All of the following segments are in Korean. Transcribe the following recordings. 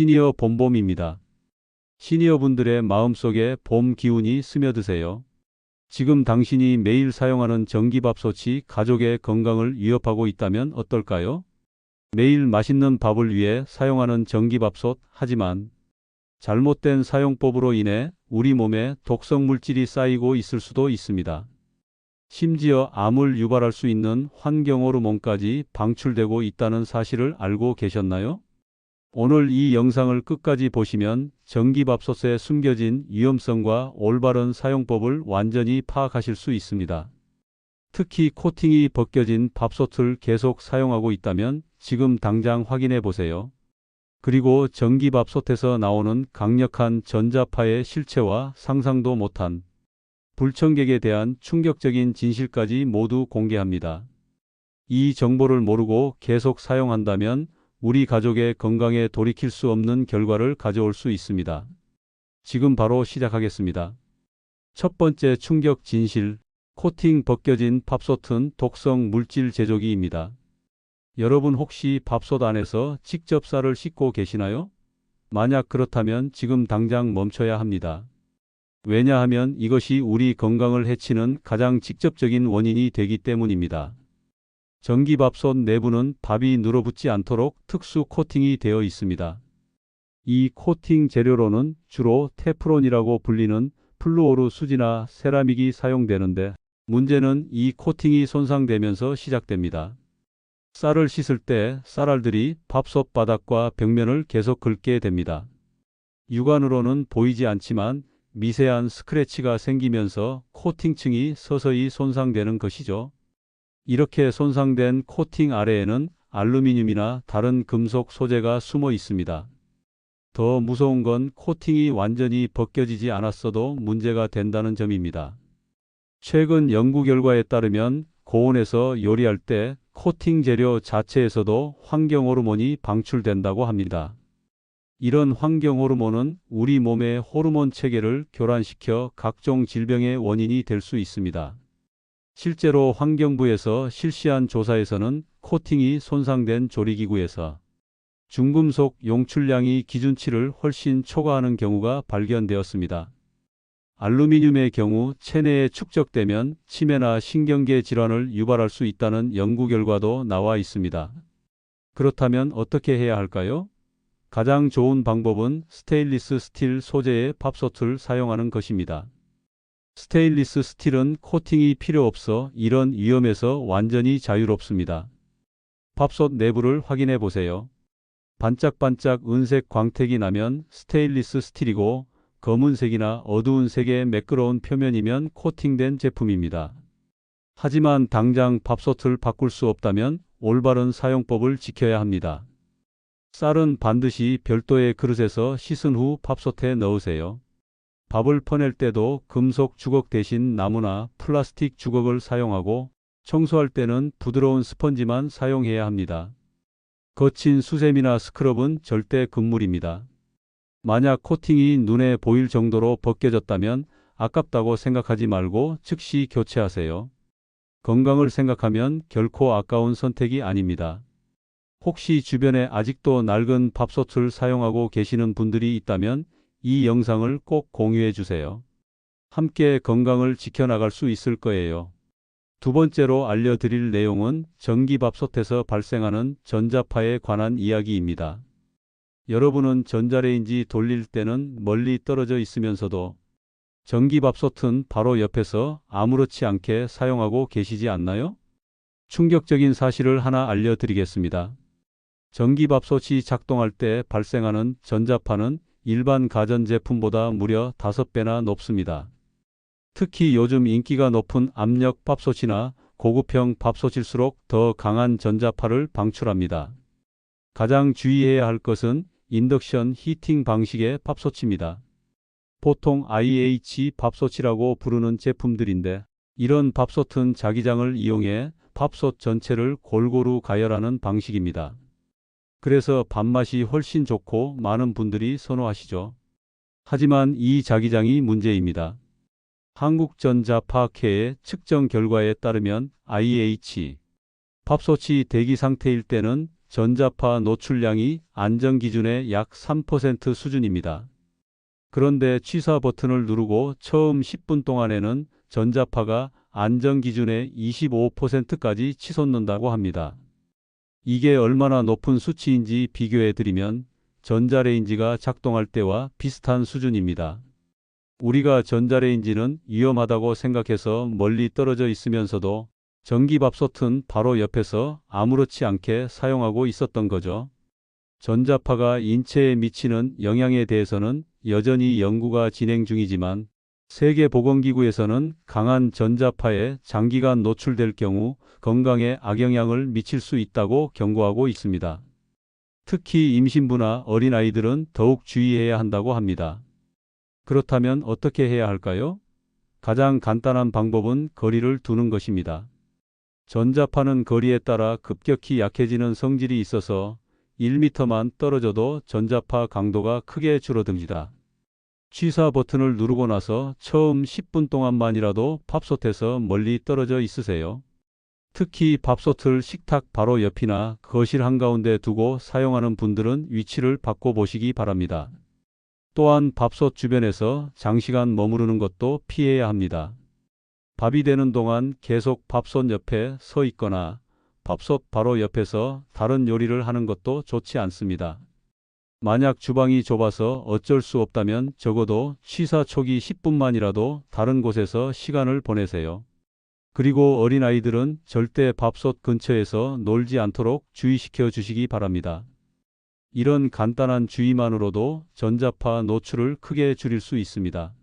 시니어 봄봄입니다. 시니어분들의 마음속에 봄 기운이 스며드세요. 지금 당신이 매일 사용하는 전기밥솥이 가족의 건강을 위협하고 있다면 어떨까요? 매일 맛있는 밥을 위해 사용하는 전기밥솥, 하지만 잘못된 사용법으로 인해 우리 몸에 독성 물질이 쌓이고 있을 수도 있습니다. 심지어 암을 유발할 수 있는 환경 호르몬까지 방출되고 있다는 사실을 알고 계셨나요? 오늘 이 영상을 끝까지 보시면 전기밥솥에 숨겨진 위험성과 올바른 사용법을 완전히 파악하실 수 있습니다. 특히 코팅이 벗겨진 밥솥을 계속 사용하고 있다면 지금 당장 확인해 보세요. 그리고 전기밥솥에서 나오는 강력한 전자파의 실체와 상상도 못한 불청객에 대한 충격적인 진실까지 모두 공개합니다. 이 정보를 모르고 계속 사용한다면 우리 가족의 건강에 돌이킬 수 없는 결과를 가져올 수 있습니다. 지금 바로 시작하겠습니다. 첫 번째 충격 진실, 코팅 벗겨진 밥솥은 독성 물질 제조기입니다. 여러분 혹시 밥솥 안에서 직접 쌀을 씻고 계시나요? 만약 그렇다면 지금 당장 멈춰야 합니다. 왜냐하면 이것이 우리 건강을 해치는 가장 직접적인 원인이 되기 때문입니다. 전기밥솥 내부는 밥이 눌어붙지 않도록 특수 코팅이 되어 있습니다. 이 코팅 재료로는 주로 테프론이라고 불리는 플루오르 수지나 세라믹이 사용되는데, 문제는 이 코팅이 손상되면서 시작됩니다. 쌀을 씻을 때 쌀알들이 밥솥 바닥과 벽면을 계속 긁게 됩니다. 육안으로는 보이지 않지만 미세한 스크래치가 생기면서 코팅층이 서서히 손상되는 것이죠. 이렇게 손상된 코팅 아래에는 알루미늄이나 다른 금속 소재가 숨어 있습니다. 더 무서운 건 코팅이 완전히 벗겨지지 않았어도 문제가 된다는 점입니다. 최근 연구 결과에 따르면 고온에서 요리할 때 코팅 재료 자체에서도 환경 호르몬이 방출된다고 합니다. 이런 환경 호르몬은 우리 몸의 호르몬 체계를 교란시켜 각종 질병의 원인이 될 수 있습니다. 실제로 환경부에서 실시한 조사에서는 코팅이 손상된 조리기구에서 중금속 용출량이 기준치를 훨씬 초과하는 경우가 발견되었습니다. 알루미늄의 경우 체내에 축적되면 치매나 신경계 질환을 유발할 수 있다는 연구 결과도 나와 있습니다. 그렇다면 어떻게 해야 할까요? 가장 좋은 방법은 스테인리스 스틸 소재의 밥솥을 사용하는 것입니다. 스테인리스 스틸은 코팅이 필요 없어 이런 위험에서 완전히 자유롭습니다. 밥솥 내부를 확인해 보세요. 반짝반짝 은색 광택이 나면 스테인리스 스틸이고, 검은색이나 어두운 색의 매끄러운 표면이면 코팅된 제품입니다. 하지만 당장 밥솥을 바꿀 수 없다면 올바른 사용법을 지켜야 합니다. 쌀은 반드시 별도의 그릇에서 씻은 후 밥솥에 넣으세요. 밥을 퍼낼 때도 금속 주걱 대신 나무나 플라스틱 주걱을 사용하고, 청소할 때는 부드러운 스펀지만 사용해야 합니다. 거친 수세미나 스크럽은 절대 금물입니다. 만약 코팅이 눈에 보일 정도로 벗겨졌다면 아깝다고 생각하지 말고 즉시 교체하세요. 건강을 생각하면 결코 아까운 선택이 아닙니다. 혹시 주변에 아직도 낡은 밥솥을 사용하고 계시는 분들이 있다면 이 영상을 꼭 공유해 주세요. 함께 건강을 지켜나갈 수 있을 거예요. 두 번째로 알려드릴 내용은 전기밥솥에서 발생하는 전자파에 관한 이야기입니다. 여러분은 전자레인지 돌릴 때는 멀리 떨어져 있으면서도 전기밥솥은 바로 옆에서 아무렇지 않게 사용하고 계시지 않나요? 충격적인 사실을 하나 알려드리겠습니다. 전기밥솥이 작동할 때 발생하는 전자파는 일반 가전제품보다 무려 5배나 높습니다. 특히 요즘 인기가 높은 압력 밥솥이나 고급형 밥솥일수록 더 강한 전자파를 방출합니다. 가장 주의해야 할 것은 인덕션 히팅 방식의 밥솥입니다. 보통 IH 밥솥이라고 부르는 제품들인데, 이런 밥솥은 자기장을 이용해 밥솥 전체를 골고루 가열하는 방식입니다. 그래서 밥맛이 훨씬 좋고 많은 분들이 선호하시죠. 하지만 이 자기장이 문제입니다. 한국전자파학회의 측정 결과에 따르면 IH 밥솥이 대기 상태일 때는 전자파 노출량이 안전기준의 약 3% 수준입니다. 그런데 취사 버튼을 누르고 처음 10분 동안에는 전자파가 안전기준의 25%까지 치솟는다고 합니다. 이게 얼마나 높은 수치인지 비교해 드리면 전자레인지가 작동할 때와 비슷한 수준입니다. 우리가 전자레인지는 위험하다고 생각해서 멀리 떨어져 있으면서도 전기밥솥은 바로 옆에서 아무렇지 않게 사용하고 있었던 거죠. 전자파가 인체에 미치는 영향에 대해서는 여전히 연구가 진행 중이지만 세계보건기구에서는 강한 전자파에 장기간 노출될 경우 건강에 악영향을 미칠 수 있다고 경고하고 있습니다. 특히 임신부나 어린아이들은 더욱 주의해야 한다고 합니다. 그렇다면 어떻게 해야 할까요? 가장 간단한 방법은 거리를 두는 것입니다. 전자파는 거리에 따라 급격히 약해지는 성질이 있어서 1m만 떨어져도 전자파 강도가 크게 줄어듭니다. 취사 버튼을 누르고 나서 처음 10분 동안만이라도 밥솥에서 멀리 떨어져 있으세요. 특히 밥솥을 식탁 바로 옆이나 거실 한가운데 두고 사용하는 분들은 위치를 바꿔보시기 바랍니다. 또한 밥솥 주변에서 장시간 머무르는 것도 피해야 합니다. 밥이 되는 동안 계속 밥솥 옆에 서 있거나 밥솥 바로 옆에서 다른 요리를 하는 것도 좋지 않습니다. 만약 주방이 좁아서 어쩔 수 없다면 적어도 취사 초기 10분만이라도 다른 곳에서 시간을 보내세요. 그리고 어린아이들은 절대 밥솥 근처에서 놀지 않도록 주의시켜 주시기 바랍니다. 이런 간단한 주의만으로도 전자파 노출을 크게 줄일 수 있습니다.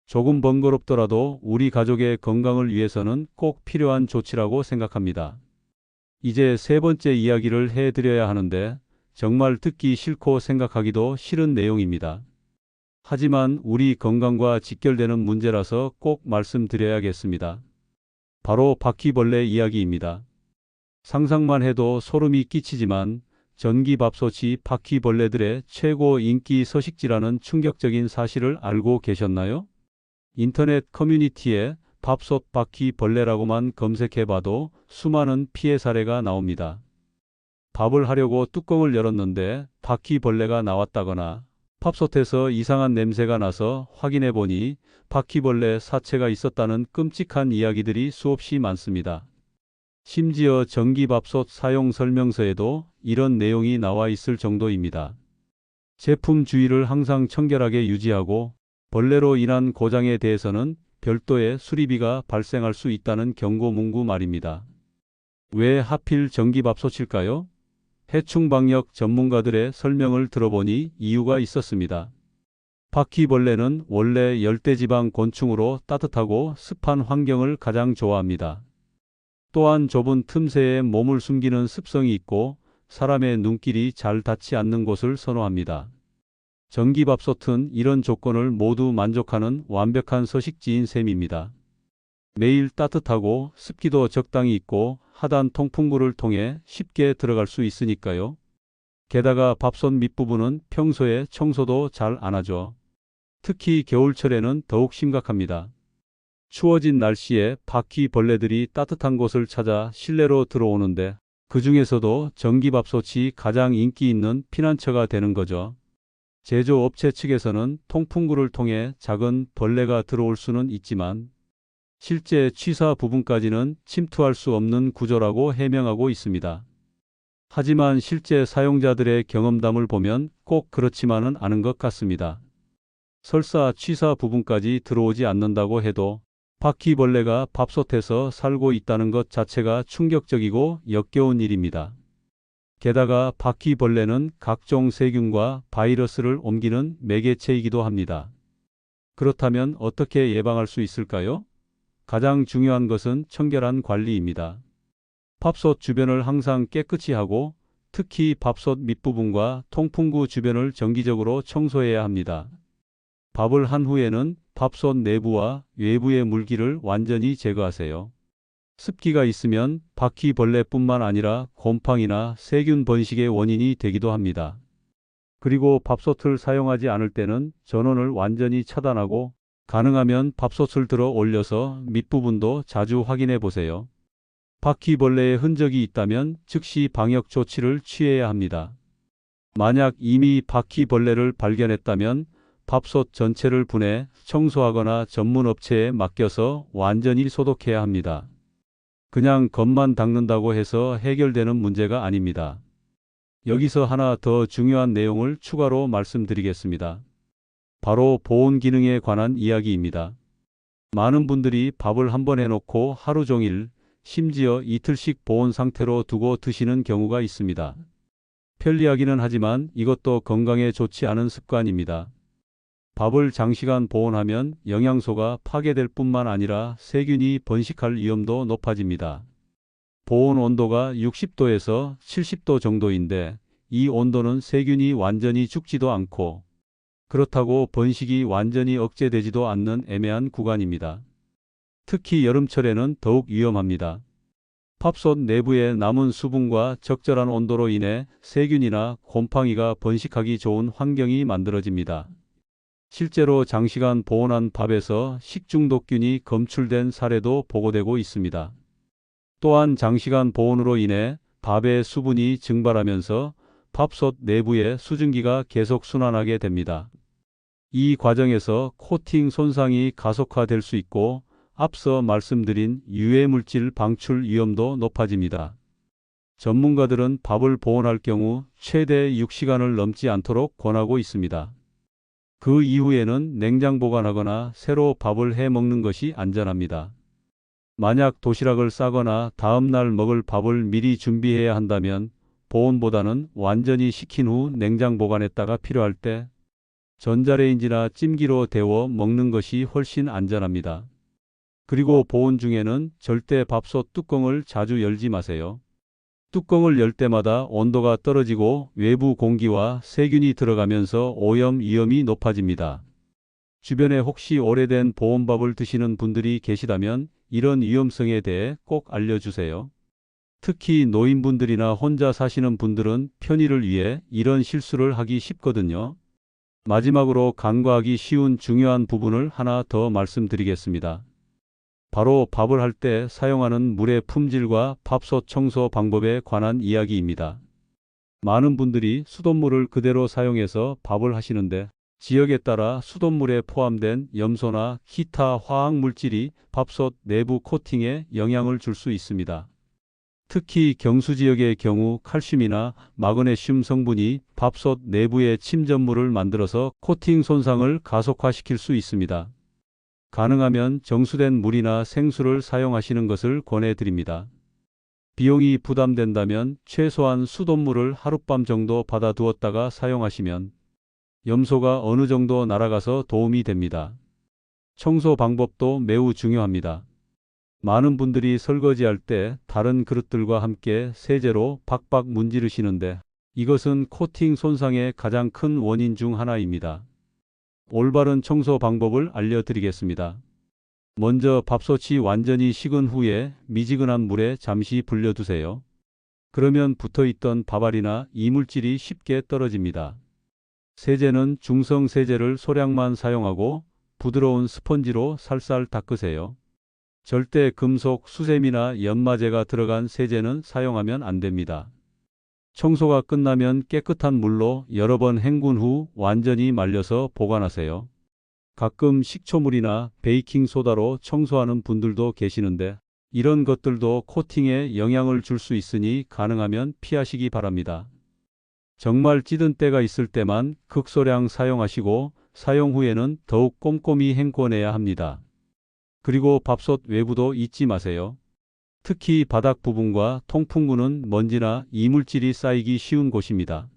조금 번거롭더라도 우리 가족의 건강을 위해서는 꼭 필요한 조치라고 생각합니다. 이제 세 번째 이야기를 해드려야 하는데 정말 듣기 싫고 생각하기도 싫은 내용입니다. 하지만 우리 건강과 직결되는 문제라서 꼭 말씀드려야겠습니다. 바로 바퀴벌레 이야기입니다. 상상만 해도 소름이 끼치지만 전기밥솥이 바퀴벌레들의 최고 인기 서식지라는 충격적인 사실을 알고 계셨나요? 인터넷 커뮤니티에 밥솥 바퀴벌레라고만 검색해봐도 수많은 피해 사례가 나옵니다. 밥을 하려고 뚜껑을 열었는데 바퀴벌레가 나왔다거나 밥솥에서 이상한 냄새가 나서 확인해보니 바퀴벌레 사체가 있었다는 끔찍한 이야기들이 수없이 많습니다. 심지어 전기밥솥 사용 설명서에도 이런 내용이 나와 있을 정도입니다. 제품 주의를 항상 청결하게 유지하고 벌레로 인한 고장에 대해서는 별도의 수리비가 발생할 수 있다는 경고 문구 말입니다. 왜 하필 전기밥솥일까요? 해충방역 전문가들의 설명을 들어보니 이유가 있었습니다. 바퀴벌레는 원래 열대지방 곤충으로 따뜻하고 습한 환경을 가장 좋아합니다. 또한 좁은 틈새에 몸을 숨기는 습성이 있고 사람의 눈길이 잘 닿지 않는 곳을 선호합니다. 전기밥솥은 이런 조건을 모두 만족하는 완벽한 서식지인 셈입니다. 매일 따뜻하고 습기도 적당히 있고 하단 통풍구를 통해 쉽게 들어갈 수 있으니까요. 게다가 밥솥 밑부분은 평소에 청소도 잘 안 하죠. 특히 겨울철에는 더욱 심각합니다. 추워진 날씨에 바퀴벌레들이 따뜻한 곳을 찾아 실내로 들어오는데 그 중에서도 전기밥솥이 가장 인기 있는 피난처가 되는 거죠. 제조업체 측에서는 통풍구를 통해 작은 벌레가 들어올 수는 있지만 실제 취사 부분까지는 침투할 수 없는 구조라고 해명하고 있습니다. 하지만 실제 사용자들의 경험담을 보면 꼭 그렇지만은 않은 것 같습니다. 설사 취사 부분까지 들어오지 않는다고 해도 바퀴벌레가 밥솥에서 살고 있다는 것 자체가 충격적이고 역겨운 일입니다. 게다가 바퀴벌레는 각종 세균과 바이러스를 옮기는 매개체이기도 합니다. 그렇다면 어떻게 예방할 수 있을까요? 가장 중요한 것은 청결한 관리입니다. 밥솥 주변을 항상 깨끗이 하고 특히 밥솥 밑부분과 통풍구 주변을 정기적으로 청소해야 합니다. 밥을 한 후에는 밥솥 내부와 외부의 물기를 완전히 제거하세요. 습기가 있으면 바퀴벌레뿐만 아니라 곰팡이나 세균 번식의 원인이 되기도 합니다. 그리고 밥솥을 사용하지 않을 때는 전원을 완전히 차단하고 가능하면 밥솥을 들어 올려서 밑부분도 자주 확인해 보세요. 바퀴벌레의 흔적이 있다면 즉시 방역 조치를 취해야 합니다. 만약 이미 바퀴벌레를 발견했다면 밥솥 전체를 분해 청소하거나 전문 업체에 맡겨서 완전히 소독해야 합니다. 그냥 겉만 닦는다고 해서 해결되는 문제가 아닙니다. 여기서 하나 더 중요한 내용을 추가로 말씀드리겠습니다. 바로 보온 기능에 관한 이야기입니다. 많은 분들이 밥을 한 번 해놓고 하루 종일, 심지어 이틀씩 보온 상태로 두고 드시는 경우가 있습니다. 편리하기는 하지만 이것도 건강에 좋지 않은 습관입니다. 밥을 장시간 보온하면 영양소가 파괴될 뿐만 아니라 세균이 번식할 위험도 높아집니다. 보온 온도가 60도에서 70도 정도인데 이 온도는 세균이 완전히 죽지도 않고 그렇다고 번식이 완전히 억제되지도 않는 애매한 구간입니다. 특히 여름철에는 더욱 위험합니다. 밥솥 내부에 남은 수분과 적절한 온도로 인해 세균이나 곰팡이가 번식하기 좋은 환경이 만들어집니다. 실제로 장시간 보온한 밥에서 식중독균이 검출된 사례도 보고되고 있습니다. 또한 장시간 보온으로 인해 밥의 수분이 증발하면서 밥솥 내부에 수증기가 계속 순환하게 됩니다. 이 과정에서 코팅 손상이 가속화될 수 있고 앞서 말씀드린 유해물질 방출 위험도 높아집니다. 전문가들은 밥을 보온할 경우 최대 6시간을 넘지 않도록 권하고 있습니다. 그 이후에는 냉장 보관하거나 새로 밥을 해 먹는 것이 안전합니다. 만약 도시락을 싸거나 다음날 먹을 밥을 미리 준비해야 한다면 보온보다는 완전히 식힌 후 냉장 보관했다가 필요할 때 전자레인지나 찜기로 데워 먹는 것이 훨씬 안전합니다. 그리고 보온 중에는 절대 밥솥 뚜껑을 자주 열지 마세요. 뚜껑을 열 때마다 온도가 떨어지고 외부 공기와 세균이 들어가면서 오염 위험이 높아집니다. 주변에 혹시 오래된 보온밥을 드시는 분들이 계시다면 이런 위험성에 대해 꼭 알려주세요. 특히 노인분들이나 혼자 사시는 분들은 편의를 위해 이런 실수를 하기 쉽거든요. 마지막으로 간과하기 쉬운 중요한 부분을 하나 더 말씀드리겠습니다. 바로 밥을 할 때 사용하는 물의 품질과 밥솥 청소 방법에 관한 이야기입니다. 많은 분들이 수돗물을 그대로 사용해서 밥을 하시는데 지역에 따라 수돗물에 포함된 염소나 기타 화학 물질이 밥솥 내부 코팅에 영향을 줄 수 있습니다. 특히 경수 지역의 경우 칼슘이나 마그네슘 성분이 밥솥 내부에 침전물을 만들어서 코팅 손상을 가속화시킬 수 있습니다. 가능하면 정수된 물이나 생수를 사용하시는 것을 권해드립니다. 비용이 부담된다면 최소한 수돗물을 하룻밤 정도 받아 두었다가 사용하시면 염소가 어느 정도 날아가서 도움이 됩니다. 청소 방법도 매우 중요합니다. 많은 분들이 설거지할 때 다른 그릇들과 함께 세제로 박박 문지르시는데 이것은 코팅 손상의 가장 큰 원인 중 하나입니다. 올바른 청소 방법을 알려드리겠습니다. 먼저 밥솥이 완전히 식은 후에 미지근한 물에 잠시 불려두세요. 그러면 붙어있던 밥알이나 이물질이 쉽게 떨어집니다. 세제는 중성 세제를 소량만 사용하고 부드러운 스펀지로 살살 닦으세요. 절대 금속, 수세미나 연마제가 들어간 세제는 사용하면 안 됩니다. 청소가 끝나면 깨끗한 물로 여러 번 헹군 후 완전히 말려서 보관하세요. 가끔 식초물이나 베이킹소다로 청소하는 분들도 계시는데 이런 것들도 코팅에 영향을 줄 수 있으니 가능하면 피하시기 바랍니다. 정말 찌든 때가 있을 때만 극소량 사용하시고 사용 후에는 더욱 꼼꼼히 헹궈내야 합니다. 그리고 밥솥 외부도 잊지 마세요. 특히 바닥 부분과 통풍구는 먼지나 이물질이 쌓이기 쉬운 곳입니다.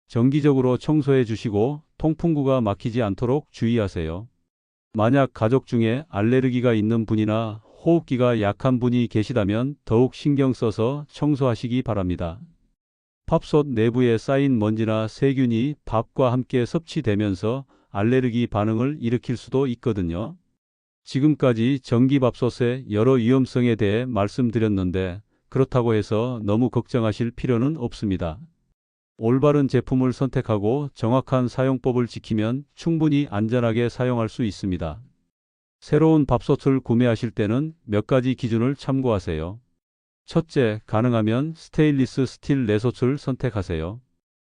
정기적으로 청소해 주시고 통풍구가 막히지 않도록 주의하세요. 만약 가족 중에 알레르기가 있는 분이나 호흡기가 약한 분이 계시다면 더욱 신경 써서 청소하시기 바랍니다. 밥솥 내부에 쌓인 먼지나 세균이 밥과 함께 섭취되면서 알레르기 반응을 일으킬 수도 있거든요. 지금까지 전기밥솥의 여러 위험성에 대해 말씀드렸는데 그렇다고 해서 너무 걱정하실 필요는 없습니다. 올바른 제품을 선택하고 정확한 사용법을 지키면 충분히 안전하게 사용할 수 있습니다. 새로운 밥솥을 구매하실 때는 몇 가지 기준을 참고하세요. 첫째, 가능하면 스테인리스 스틸 내솥을 선택하세요.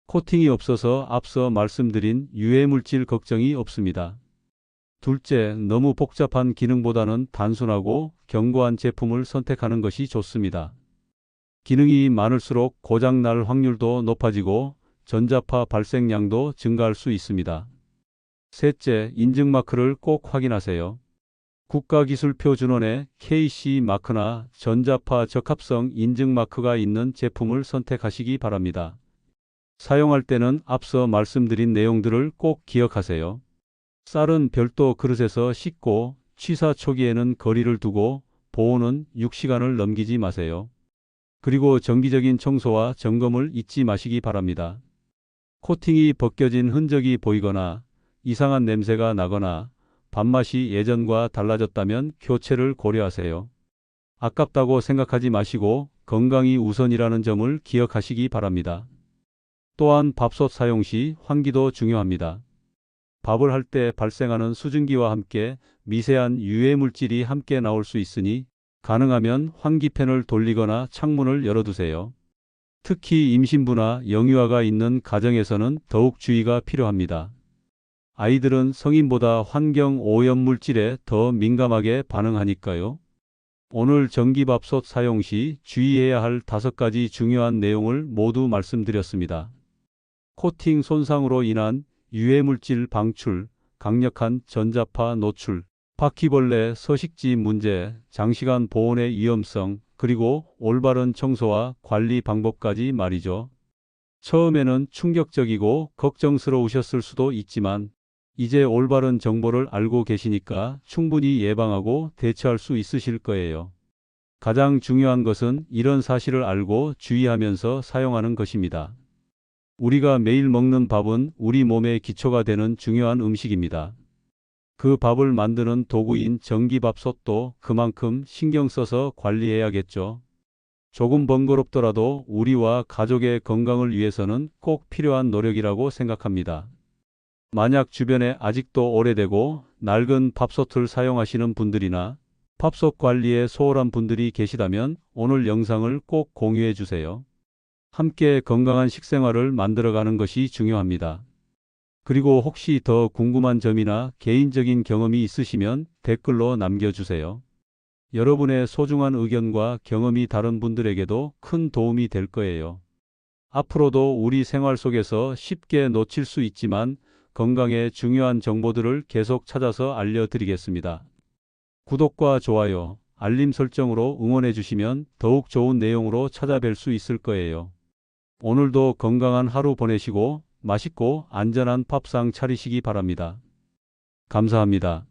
코팅이 없어서 앞서 말씀드린 유해물질 걱정이 없습니다. 둘째, 너무 복잡한 기능보다는 단순하고 견고한 제품을 선택하는 것이 좋습니다. 기능이 많을수록 고장 날 확률도 높아지고 전자파 발생량도 증가할 수 있습니다. 셋째, 인증마크를 꼭 확인하세요. 국가기술표준원의 KC 마크나 전자파 적합성 인증마크가 있는 제품을 선택하시기 바랍니다. 사용할 때는 앞서 말씀드린 내용들을 꼭 기억하세요. 쌀은 별도 그릇에서 씻고 취사 초기에는 거리를 두고 보온은 6시간을 넘기지 마세요. 그리고 정기적인 청소와 점검을 잊지 마시기 바랍니다. 코팅이 벗겨진 흔적이 보이거나 이상한 냄새가 나거나 밥맛이 예전과 달라졌다면 교체를 고려하세요. 아깝다고 생각하지 마시고 건강이 우선이라는 점을 기억하시기 바랍니다. 또한 밥솥 사용 시 환기도 중요합니다. 밥을 할 때 발생하는 수증기와 함께 미세한 유해 물질이 함께 나올 수 있으니 가능하면 환기팬을 돌리거나 창문을 열어두세요. 특히 임신부나 영유아가 있는 가정에서는 더욱 주의가 필요합니다. 아이들은 성인보다 환경 오염 물질에 더 민감하게 반응하니까요. 오늘 전기밥솥 사용 시 주의해야 할 5가지 중요한 내용을 모두 말씀드렸습니다. 코팅 손상으로 인한 유해물질 방출, 강력한 전자파 노출, 바퀴벌레 서식지 문제, 장시간 보온의 위험성, 그리고 올바른 청소와 관리 방법까지 말이죠. 처음에는 충격적이고 걱정스러우셨을 수도 있지만 이제 올바른 정보를 알고 계시니까 충분히 예방하고 대처할 수 있으실 거예요. 가장 중요한 것은 이런 사실을 알고 주의하면서 사용하는 것입니다. 우리가 매일 먹는 밥은 우리 몸의 기초가 되는 중요한 음식입니다. 그 밥을 만드는 도구인 전기밥솥도 그만큼 신경 써서 관리해야겠죠. 조금 번거롭더라도 우리와 가족의 건강을 위해서는 꼭 필요한 노력이라고 생각합니다. 만약 주변에 아직도 오래되고 낡은 밥솥을 사용하시는 분들이나 밥솥 관리에 소홀한 분들이 계시다면 오늘 영상을 꼭 공유해 주세요. 함께 건강한 식생활을 만들어가는 것이 중요합니다. 그리고 혹시 더 궁금한 점이나 개인적인 경험이 있으시면 댓글로 남겨주세요. 여러분의 소중한 의견과 경험이 다른 분들에게도 큰 도움이 될 거예요. 앞으로도 우리 생활 속에서 쉽게 놓칠 수 있지만 건강에 중요한 정보들을 계속 찾아서 알려드리겠습니다. 구독과 좋아요, 알림 설정으로 응원해 주시면 더욱 좋은 내용으로 찾아뵐 수 있을 거예요. 오늘도 건강한 하루 보내시고 맛있고 안전한 밥상 차리시기 바랍니다. 감사합니다.